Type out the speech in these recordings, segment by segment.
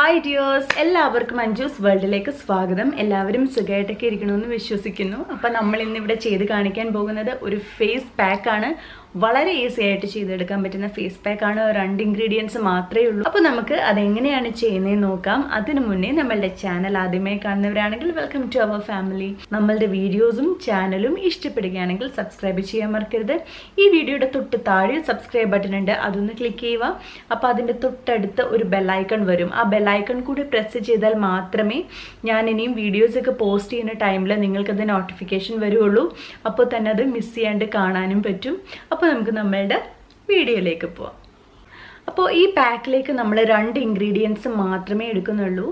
Hi dears, എല്ലാവർക്കും അഞ്ജൂസ് വേൾഡിലേക്ക് സ്വാഗതം. എല്ലാവരും സുഖമായിട്ടൊക്കെ ഇരിക്കണമെന്ന് വിശ്വസിക്കുന്നു. അപ്പോൾ നമ്മൾ ഇന്ന് ഇവിടെ ചെയ്ത് കാണിക്കാൻ പോകുന്നത് ഒരു ഫേസ് പാക്ക് ആണ്. വളരെ ഈസി ആയിട്ട് ചെയ്തെടുക്കാൻ പറ്റുന്ന ഫേസ് പാക്ക് ആണ്. 2 ഇൻഗ്രീഡിയൻസ് മാത്രമേ ഉള്ളൂ. അപ്പോൾ നമുക്ക് അതെങ്ങനെയാണ് ചെയ്യുന്നതെന്ന് നോക്കാം. അതിനു മുന്നേ നമ്മളുടെ ചാനൽ ആദ്യമായി കാണുന്നവരാണെങ്കിൽ വെൽക്കം ടു അവർ ഫാമിലി. നമ്മളുടെ വീഡിയോസും ചാനലും ഇഷ്ടപ്പെടുകയാണെങ്കിൽ സബ്സ്ക്രൈബ് ചെയ്യാൻ മറക്കരുത്. ഈ വീഡിയോയുടെ തൊട്ട് താഴെ സബ്സ്ക്രൈബ് ബട്ടൺ ഉണ്ട്, അതൊന്ന് ക്ലിക്ക് ചെയ്യുക. അപ്പോൾ അതിൻ്റെ തൊട്ടടുത്ത് ഒരു ബെല്ലൈക്കൺ വരും. ആ ബെല്ലൈക്കൺ കൂടി പ്രസ് ചെയ്താൽ മാത്രമേ ഞാൻ ഇനിയും വീഡിയോസൊക്കെ പോസ്റ്റ് ചെയ്യുന്ന ടൈമിൽ നിങ്ങൾക്കത് നോട്ടിഫിക്കേഷൻ വരുള്ളൂ. അപ്പോൾ തന്നെ അത് മിസ് ചെയ്യാണ്ട് കാണാനും പറ്റും. അപ്പോൾ നമുക്ക് നമ്മളുടെ വീഡിയോയിലേക്ക് പോവാം. അപ്പോൾ ഈ പാക്കിലേക്ക് നമ്മൾ 2 ഇൻഗ്രീഡിയൻസ് മാത്രമേ എടുക്കുന്നുള്ളൂ.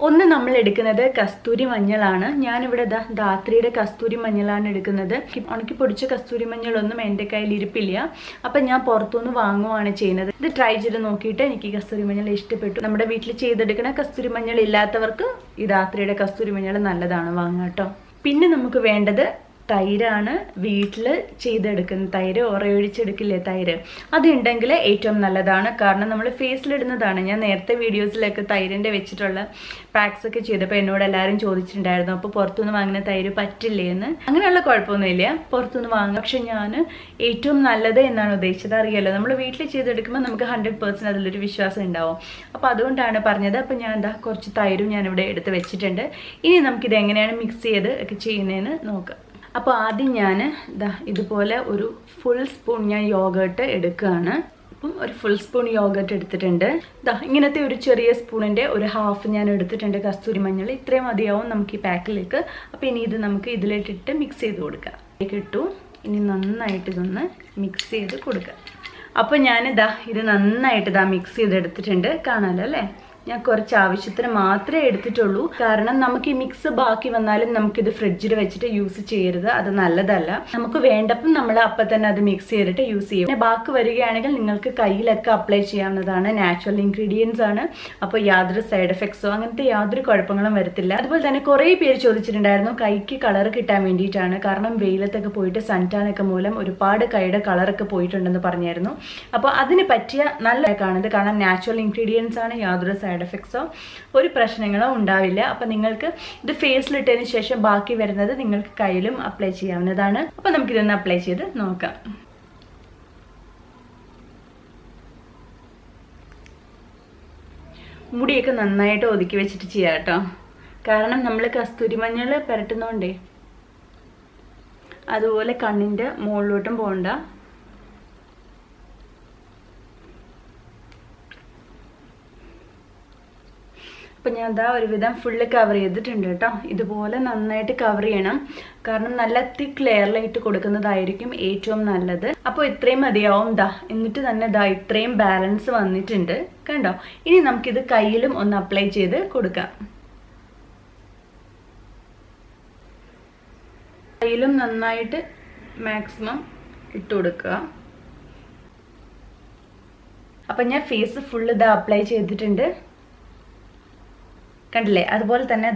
ഒന്ന് നമ്മൾ എടുക്കുന്നത് കസ്തൂരി മഞ്ഞളാണ്. ഞാനിവിടെ ധാത്രിയുടെ കസ്തൂരി മഞ്ഞളാണ് എടുക്കുന്നത്. ഉണക്കി പൊടിച്ച കസ്തൂരി മഞ്ഞളൊന്നും എൻ്റെ കയ്യിൽ ഇരിപ്പില്ല. അപ്പം ഞാൻ പുറത്തുനിന്ന് വാങ്ങുവാണ് ചെയ്യുന്നത്. ഇത് ട്രൈ ചെയ്ത് നോക്കിയിട്ട് എനിക്ക് കസ്തൂരി മഞ്ഞൾ ഇഷ്ടപ്പെട്ടു. നമ്മുടെ വീട്ടിൽ ചെയ്തെടുക്കുന്ന കസ്തൂരി മഞ്ഞൾ ഇല്ലാത്തവർക്ക് ഈ ധാത്രിയുടെ കസ്തൂരി മഞ്ഞൾ നല്ലതാണ് വാങ്ങാം കേട്ടോ. പിന്നെ നമുക്ക് വേണ്ടത് തൈരാണ്. വീട്ടിൽ ചെയ്തെടുക്കുന്ന തൈര്, ഉറയൊഴിച്ചെടുക്കില്ലേ തൈര്, അതുണ്ടെങ്കിൽ ഏറ്റവും നല്ലതാണ്. കാരണം നമ്മൾ ഫേസിലിടുന്നതാണ്. ഞാൻ നേരത്തെ വീഡിയോസിലൊക്കെ തൈരിൻ്റെ വെച്ചിട്ടുള്ള പാക്സ് ഒക്കെ ചെയ്തപ്പോൾ എന്നോട് എല്ലാവരും ചോദിച്ചിട്ടുണ്ടായിരുന്നു, അപ്പോൾ പുറത്തുനിന്ന് വാങ്ങുന്ന തൈര് പറ്റില്ലേ എന്ന്. അങ്ങനെയുള്ള കുഴപ്പമൊന്നുമില്ല, പുറത്തുനിന്ന് വാങ്ങും. പക്ഷെ ഞാൻ ഏറ്റവും നല്ലത് എന്നാണ് ഉദ്ദേശിച്ചത്. അറിയാലോ, നമ്മൾ വീട്ടിൽ ചെയ്തെടുക്കുമ്പോൾ നമുക്ക് 100% അതിലൊരു വിശ്വാസം ഉണ്ടാവും. അപ്പോൾ അതുകൊണ്ടാണ് പറഞ്ഞത്. അപ്പോൾ ഞാൻ കുറച്ച് തൈരും ഞാനിവിടെ എടുത്ത് വെച്ചിട്ടുണ്ട്. ഇനി നമുക്കിത് എങ്ങനെയാണ് മിക്സ് ചെയ്ത് ഒക്കെ ചെയ്യുന്നതെന്ന് നോക്കാം. അപ്പോൾ ആദ്യം ഞാൻ ഇതുപോലെ ഒരു ഫുൾ സ്പൂൺ ഞാൻ യോഗേർട്ട് എടുക്കുകയാണ്. അപ്പം ഒരു ഫുൾ സ്പൂൺ യോഗേർട്ട് എടുത്തിട്ടുണ്ട്. ഇങ്ങനത്തെ ഒരു ചെറിയ സ്പൂണിൻ്റെ ഒരു ഹാഫ് ഞാൻ എടുത്തിട്ടുണ്ട് കസ്തൂരി മഞ്ഞൾ. ഇത്രയും മതിയാവും നമുക്ക് ഈ പാക്കിലേക്ക്. അപ്പോൾ ഇനി ഇത് നമുക്ക് ഇതിലിട്ടിട്ട് മിക്സ് ചെയ്ത് കൊടുക്കാം. ഇട്ടു. ഇനി നന്നായിട്ട് ഇതൊന്ന് മിക്സ് ചെയ്ത് കൊടുക്കാം. അപ്പോൾ ഞാൻ ഇത് നന്നായിട്ട് മിക്സ് ചെയ്തെടുത്തിട്ടുണ്ട്. കാണാമല്ലോ അല്ലേ? ഞാൻ കുറച്ച് ആവശ്യത്തിന് മാത്രമേ എടുത്തിട്ടുള്ളൂ. കാരണം നമുക്ക് ഈ മിക്സ് ബാക്കി വന്നാലും നമുക്കിത് ഫ്രിഡ്ജിൽ വെച്ചിട്ട് യൂസ് ചെയ്യരുത്, അത് നല്ലതല്ല. നമുക്ക് വേണ്ടപ്പം നമ്മൾ അപ്പം തന്നെ അത് മിക്സ് ചെയ്തിട്ട് യൂസ് ചെയ്യും. പിന്നെ ബാക്കി വരികയാണെങ്കിൽ നിങ്ങൾക്ക് കയ്യിലൊക്കെ അപ്ലൈ ചെയ്യാവുന്നതാണ്. നാച്ചുറൽ ഇൻഗ്രീഡിയൻസ് ആണ്. അപ്പോൾ യാതൊരു സൈഡ് എഫക്ട്സോ അങ്ങനത്തെ യാതൊരു കുഴപ്പങ്ങളും വരത്തില്ല. അതുപോലെ തന്നെ കുറേ പേര് ചോദിച്ചിട്ടുണ്ടായിരുന്നു കൈക്ക് കളർ കിട്ടാൻ വേണ്ടിയിട്ടാണ്. കാരണം വെയിലത്തൊക്കെ പോയിട്ട് സൺടാനൊക്കെ മൂലം ഒരുപാട് കൈയുടെ കളറൊക്കെ പോയിട്ടുണ്ടെന്ന് പറഞ്ഞായിരുന്നു. അപ്പോൾ അതിന് പറ്റിയ നല്ല പാക്കാണിത്. കാരണം നാച്ചുറൽ ഇൻഗ്രീഡിയൻസ് ആണ്. യാതൊരു സൈഡ് എഫക്ട്സോ ഒരു പ്രശ്നങ്ങളോ ഉണ്ടാവില്ല. അപ്പം നിങ്ങൾക്ക് ഇത് ഫേസിലിട്ടതിന് ശേഷം ബാക്കി വരുന്നത് നിങ്ങൾക്ക് കയ്യിലും അപ്ലൈ ചെയ്യാവുന്നതാണ്. അപ്പം നമുക്കിതൊന്ന് അപ്ലൈ ചെയ്ത് നോക്കാം. മുടിയൊക്കെ നന്നായിട്ട് ഒതുക്കി വെച്ചിട്ട് ചെയ്യാം കേട്ടോ. കാരണം നമ്മൾ കസ്തൂരി മഞ്ഞൾ പുരട്ടുന്നോണ്ടേ അതുപോലെ കണ്ണിൻ്റെ മുകളിലോട്ടും പോകണ്ട. അപ്പം ഞാൻ ഒരുവിധം ഫുള്ള് കവർ ചെയ്തിട്ടുണ്ട് കേട്ടോ. ഇതുപോലെ നന്നായിട്ട് കവർ ചെയ്യണം. കാരണം നല്ല തിക്ക് ലെയറിലായിട്ട് കൊടുക്കുന്നതായിരിക്കും ഏറ്റവും നല്ലത്. അപ്പോൾ ഇത്രയും മതിയാവും. എന്നിട്ട് തന്നെ ഇത്രയും ബാലൻസ് വന്നിട്ടുണ്ട് കണ്ടോ. ഇനി നമുക്കിത് കയ്യിലും ഒന്ന് അപ്ലൈ ചെയ്ത് കൊടുക്കാം. കയ്യിലും നന്നായിട്ട് മാക്സിമം ഇട്ട് കൊടുക്കുക. അപ്പം ഞാൻ ഫേസ് ഫുള്ള് അപ്ലൈ ചെയ്തിട്ടുണ്ട് കണ്ടില്ലേ. അതുപോലെ തന്നെ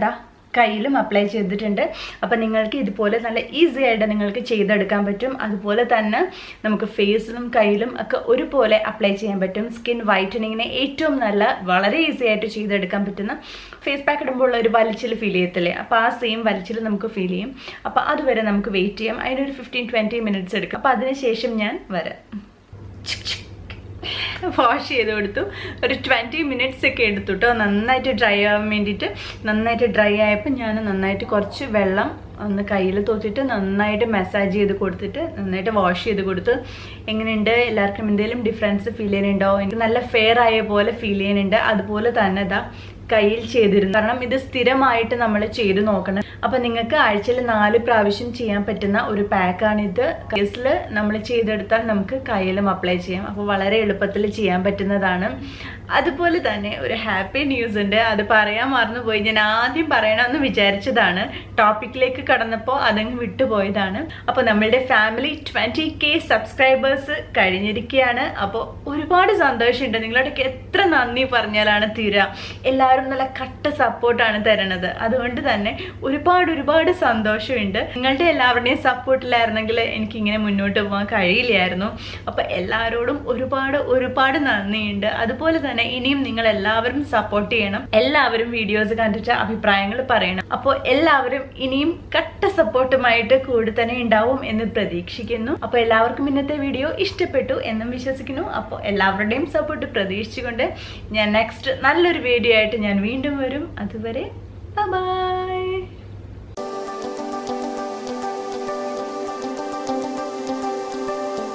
കയ്യിലും അപ്ലൈ ചെയ്തിട്ടുണ്ട്. അപ്പം നിങ്ങൾക്ക് ഇതുപോലെ നല്ല ഈസി ആയിട്ട് നിങ്ങൾക്ക് ചെയ്തെടുക്കാൻ പറ്റും. അതുപോലെ തന്നെ നമുക്ക് ഫേസിലും കയ്യിലും ഒക്കെ ഒരുപോലെ അപ്ലൈ ചെയ്യാൻ പറ്റും. സ്കിൻ വൈറ്റനിങ്ങിന് ഏറ്റവും നല്ല, വളരെ ഈസി ആയിട്ട് ചെയ്തെടുക്കാൻ പറ്റുന്ന ഫേസ് പാക്ക് ഇടുമ്പോൾ ഉള്ള ഒരു വലിച്ചിൽ ഫീൽ ചെയ്യത്തില്ലേ, അപ്പോൾ ആ സെയിം വലിച്ചിൽ നമുക്ക് ഫീൽ ചെയ്യും. അപ്പോൾ അതുവരെ നമുക്ക് വെയിറ്റ് ചെയ്യാം. അതിനൊരു 15-20 മിനിറ്റ്സ് എടുക്കും. അപ്പോൾ അതിനുശേഷം ഞാൻ വരാം. വാഷ് ചെയ്ത് കൊടുത്തു. ഒരു 20 മിനിറ്റ്സ് ഒക്കെ എടുത്തു കേട്ടോ നന്നായിട്ട് ഡ്രൈ ആവാൻ വേണ്ടിയിട്ട്. നന്നായിട്ട് ഡ്രൈ ആയപ്പോൾ ഞാൻ നന്നായിട്ട് കുറച്ച് വെള്ളം ഒന്ന് കയ്യിൽ തോത്തിട്ട് നന്നായിട്ട് മസാജ് ചെയ്ത് കൊടുത്തിട്ട് നന്നായിട്ട് വാഷ് ചെയ്ത് കൊടുത്തു. എങ്ങനെയുണ്ട്? എല്ലാവർക്കും എന്തെങ്കിലും ഡിഫറൻസ് ഫീൽ ചെയ്യുന്നുണ്ടോ? എനിക്ക് നല്ല ഫെയർ ആയ പോലെ ഫീൽ ചെയ്യുന്നുണ്ട്. അതുപോലെ തന്നെ കയ്യിൽ ചെയ്തിരുന്നു. കാരണം ഇത് സ്ഥിരമായിട്ട് നമ്മൾ ചെയ്ത് നോക്കണം. അപ്പം നിങ്ങൾക്ക് ആഴ്ചയിൽ 4 പ്രാവശ്യം ചെയ്യാൻ പറ്റുന്ന ഒരു പാക്കാണിത്. ഫേസിൽ നമ്മൾ ചെയ്തെടുത്താൽ നമുക്ക് കയ്യിലും അപ്ലൈ ചെയ്യാം. അപ്പോൾ വളരെ എളുപ്പത്തിൽ ചെയ്യാൻ പറ്റുന്നതാണ്. അതുപോലെ തന്നെ ഒരു ഹാപ്പി ന്യൂസ് ഉണ്ട്. അത് പറയാൻ മറന്നുപോയി. ഞാൻ ആദ്യം പറയണമെന്ന് വിചാരിച്ചതാണ്. ടോപ്പിക്കിലേക്ക് കടന്നപ്പോൾ അതങ്ങ് വിട്ടുപോയതാണ്. അപ്പോൾ നമ്മളുടെ ഫാമിലി 20K സബ്സ്ക്രൈബേഴ്സ് വീഡിയോസ് കഴിഞ്ഞിരിക്കുകയാണ്. അപ്പോൾ ഒരുപാട് സന്തോഷമുണ്ട്. നിങ്ങളോടൊക്കെ എത്ര നന്ദി പറഞ്ഞാലാണ് തീരുക. എല്ലാവരും നല്ല കട്ട സപ്പോർട്ടാണ് തരണത്. അതുകൊണ്ട് തന്നെ ഒരുപാട് സന്തോഷമുണ്ട്. നിങ്ങളുടെ എല്ലാവരുടെയും സപ്പോർട്ടിലായിരുന്നെങ്കിൽ എനിക്കിങ്ങനെ മുന്നോട്ട് പോകാൻ കഴിയില്ലായിരുന്നു. അപ്പം എല്ലാവരോടും ഒരുപാട് നന്ദിയുണ്ട്. അതുപോലെ തന്നെ ഇനിയും നിങ്ങൾ എല്ലാവരും സപ്പോർട്ട് ചെയ്യണം. എല്ലാവരും വീഡിയോസ് കണ്ടിട്ട് അഭിപ്രായങ്ങൾ പറയണം. അപ്പോൾ എല്ലാവരും ഇനിയും കട്ട സപ്പോർട്ടുമായിട്ട് കൂടെ തന്നെ ഉണ്ടാവും എന്ന് പ്രതീക്ഷിക്കുന്നു. അപ്പോൾ എല്ലാവർക്കും ഇന്നത്തെ വീഡിയോ ഇഷ്ടപ്പെട്ടു എന്നും വിശ്വസിക്കുന്നു. അപ്പോൾ എല്ലാവരുടെയും സപ്പോർട്ട് പ്രതീക്ഷിച്ചുകൊണ്ട് ഞാൻ നെക്സ്റ്റ് നല്ലൊരു വീഡിയോ ആയിട്ട് ഞാൻ വീണ്ടും വരും. അതുവരെ ബൈ.